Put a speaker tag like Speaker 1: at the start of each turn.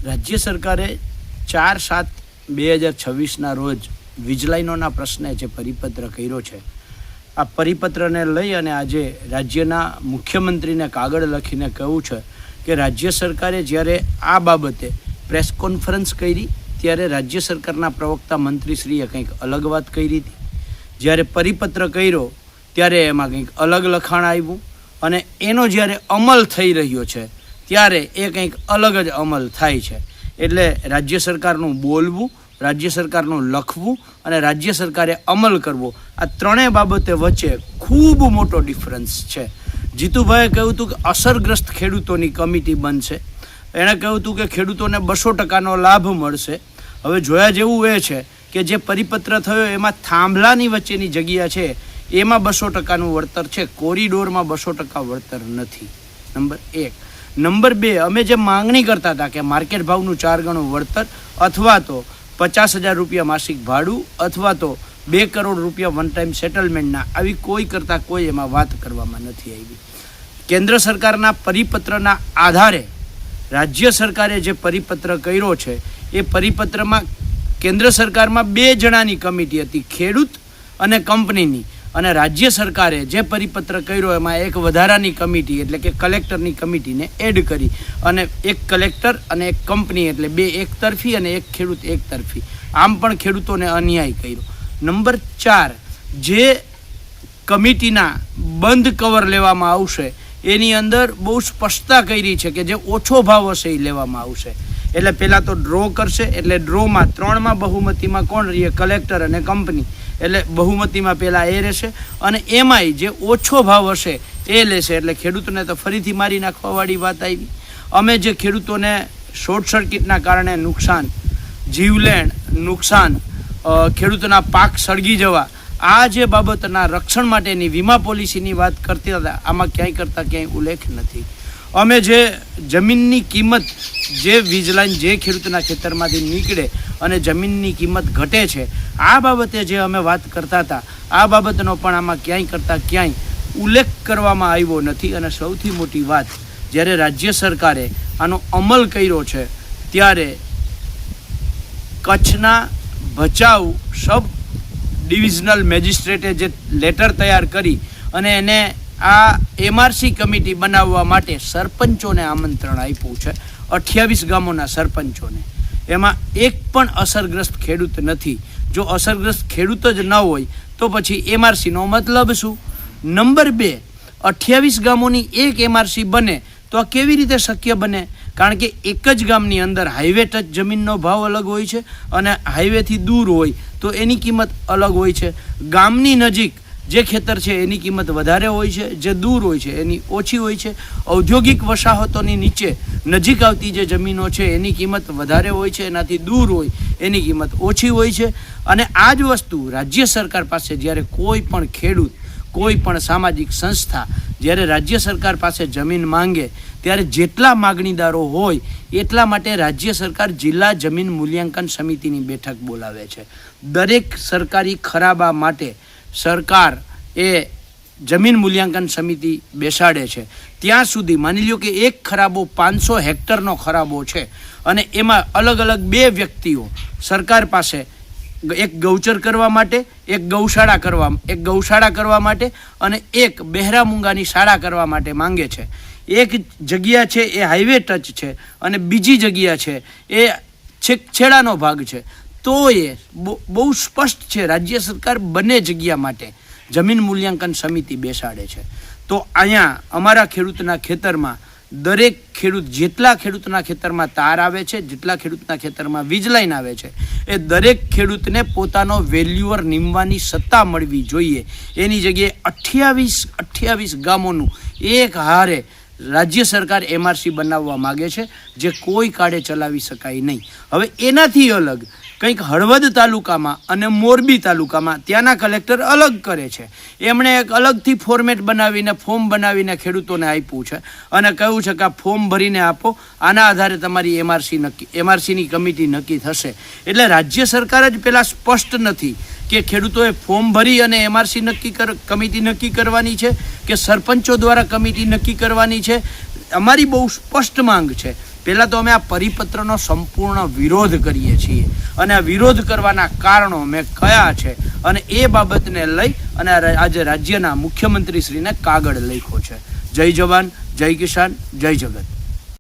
Speaker 1: રાજ્ય સરકારે 4/7/2026 રોજ વીજ લાઇનોના પ્રશ્ને જે પરિપત્ર કર્યો છે, આ પરિપત્રને લઈ અને આજે રાજ્યના મુખ્યમંત્રીને કાગળ લખીને કહ્યું છે કે રાજ્ય સરકારે જ્યારે આ બાબતે પ્રેસ કોન્ફરન્સ કરી ત્યારે રાજ્ય સરકારના પ્રવક્તા મંત્રીશ્રીએ કંઈક અલગ વાત કરી હતી, જ્યારે પરિપત્ર કર્યો ત્યારે એમાં કંઈક અલગ લખાણ આવ્યું અને એનો જ્યારે અમલ થઈ રહ્યો છે ત્યારે એ કંઈક અલગ જ અમલ થાય છે. એટલે રાજ્ય સરકારનું બોલવું, રાજ્ય સરકારનું લખવું અને રાજ્ય સરકારે અમલ કરવો, આ ત્રણેય બાબતે વચ્ચે ખૂબ મોટો ડિફરન્સ છે. જીતુભાઈએ કહ્યું હતું કે અસરગ્રસ્ત ખેડૂતોની કમિટી બનશે, એણે કહ્યું હતું કે ખેડૂતોને 200% લાભ મળશે. હવે જોયા જેવું એ છે કે જે પરિપત્ર થયો એમાં થાંભલાની વચ્ચેની જગ્યા છે એમાં 200%નું વળતર છે, કોરિડોરમાં 200% વળતર નથી. નંબર 1. નંબર 2, અમે જે માંગણી કરતા હતા કે માર્કેટ ભાવનું 4 ગણું વળતર અથવા તો 50,000 રૂપિયા માસિક ભાડું અથવા તો 2 કરોડ રૂપિયા વન ટાઈમ સેટલમેન્ટના, આવી કોઈ કરતાં કોઈ એમાં વાત કરવામાં નથી આવી. કેન્દ્ર સરકારના પરિપત્રના આધારે રાજ્ય સરકારે જે પરિપત્ર કર્યો છે એ પરિપત્રમાં કેન્દ્ર સરકારમાં 2 જણાની કમિટી હતી, ખેડૂત અને કંપનીની, અને રાજ્ય સરકારે જે પરિપત્ર કર્યો એમાં એક વધારાની કમિટી એટલે કે કલેક્ટરની કમિટીને એડ કરી અને એક કલેક્ટર અને એક કંપની એટલે 2 એકતરફી અને એક ખેડૂત એકતરફી, આમ પણ ખેડૂતોને અન્યાય કર્યો. નંબર 4, જે કમિટીના બંધ કવર લેવામાં આવશે એની અંદર બહુ સ્પષ્ટતા કરી છે કે જે ઓછો ભાવ હશે એ લેવામાં આવશે. એટલે પહેલાં તો ડ્રો કરશે, એટલે ડ્રોમાં 3માં બહુમતીમાં કોણ રહીએ? કલેક્ટર અને કંપની. એટલે બહુમતીમાં પહેલાં એ રહેશે અને એમાંય જે ઓછો ભાવ હશે એ લેશે. એટલે ખેડૂતોને તો ફરીથી મારી નાખવાવાળી વાત આવી. અમે જે ખેડૂતોને શોર્ટ સર્કિટના કારણે નુકસાન, જીવલેણ નુકસાન, ખેડૂતોના પાક સળગી જવા, આ જે બાબતના રક્ષણ માટેની વીમા પોલિસીની વાત કરતા હતા, આમાં ક્યાંય ઉલ્લેખ નથી. અમે જે જમીનની કિંમત, જે વીજ લાઈન જે ખેડૂતના ખેતરમાંથી નીકળે અને જમીનની કિંમત ઘટે છે, આ બાબતે જે અમે વાત કરતા હતા, આ બાબતનો પણ આમાં ક્યાંય ઉલ્લેખ કરવામાં આવ્યો નથી. અને સૌથી મોટી વાત, જ્યારે રાજ્ય સરકારે આનો અમલ કર્યો છે ત્યારે કચ્છના ભચાઉ સબ ડિવિઝનલ મેજિસ્ટ્રેટે જે લેટર તૈયાર કરી અને એને આ એમઆરસી કમિટી બનાવવા માટે સરપંચોને આમંત્રણ આપ્યું છે, 28 ગામોના સરપંચોને. એમાં એક પણ અસરગ્રસ્ત ખેડૂત નથી. જો અસરગ્રસ્ત ખેડૂત જ ન હોય તો પછી એમઆરસીનો મતલબ શું? નંબર 2, 28 ગામોની એક એમઆરસી બને તો આ કેવી રીતે શક્ય બને? કારણ કે એક જ ગામની અંદર હાઈવે ટચ જમીનનો ભાવ અલગ હોય છે અને હાઈવેથી દૂર હોય તો એની કિંમત અલગ હોય છે. ગામની નજીક જે ખેતર છે એની કિંમત વધારે હોય છે, જે દૂર હોય છે એની ઓછી હોય છે. ઔદ્યોગિક વસાહતોની નીચે નજીક આવતી જે જમીનો છે એની કિંમત વધારે હોય છે, એનાથી દૂર હોય એની કિંમત ઓછી હોય છે. અને આ જ વસ્તુ રાજ્ય સરકાર પાસે જ્યારે કોઈ પણ ખેડૂત, કોઈ પણ સામાજિક સંસ્થા જ્યારે રાજ્ય સરકાર પાસે જમીન માંગે ત્યારે જેટલા માગણીદારો હોય એટલા માટે રાજ્ય સરકાર જિલ્લા જમીન મૂલ્યાંકન સમિતિની બેઠક બોલાવે છે. દરેક સરકારી ખરાબા માટે સરકાર એ જમીન મૂલ્યાંકન સમિતિ બેસાડે છે. ત્યાં સુધી માની લ્યો કે એક ખરાબો 500 હેક્ટરનો ખરાબો છે અને એમાં અલગ અલગ 2 વ્યક્તિઓ સરકાર પાસે એક ગૌચર કરવા માટે, એક ગૌશાળા કરવા માટે અને એક બહેરા મૂંગાની શાળા કરવા માટે માંગે છે. એક જગ્યા છે એ હાઈવે ટચ છે અને બીજી જગ્યા છે એ છેડાનો ભાગ છે. તો એ બહુ સ્પષ્ટ છે, રાજ્ય સરકાર બંને જગ્યા માટે જમીન મૂલ્યાંકન સમિતિ બેસાડે છે. તો અહીંયા અમારા ખેડૂતના ખેતરમાં દરેક ખેડૂત, જેટલા ખેડૂતના ખેતરમાં તાર આવે છે, જેટલા ખેડૂતના ખેતરમાં વીજ લાઈન આવે છે, એ દરેક ખેડૂતને પોતાનો વેલ્યુઅર નીમવાની સત્તા મળવી જોઈએ. એની જગ્યાએ 28 ગામોનું એક હારે રાજ્ય સરકાર એમઆરસી બનાવવા માગે છે, જે કોઈ કાળે ચલાવી શકાય નહીં. હવે એનાથી અલગ કંઈક હળવદ તાલુકામાં અને મોરબી તાલુકામાં ત્યાંના કલેક્ટર અલગ કરે છે. એમણે એક અલગથી ફોર્મેટ બનાવીને, ફોર્મ બનાવીને ખેડૂતોને આપ્યું છે અને કહ્યું છે કે આ ફોર્મ ભરીને આપો, આના આધારે તમારી એમઆરસીની કમિટી નક્કી થશે. એટલે રાજ્ય સરકાર જ પહેલાં સ્પષ્ટ નથી કે ખેડૂતોએ ફોર્મ ભરી અને એમઆરસી કમિટી નક્કી કરવાની છે કે સરપંચો દ્વારા કમિટી નક્કી કરવાની છે. અમારી બહુ સ્પષ્ટ માંગ છે પહેલાં તો અમે આ પરિપત્રનો સંપૂર્ણ વિરોધ કરીએ છીએ અને આ વિરોધ કરવાના કારણો મેં કયા છે અને એ બાબતને લઈ અને આજે રાજ્યના મુખ્યમંત્રીશ્રીને કાગળ લખ્યો છે. જય જવાન, જય કિસાન, જય જગત.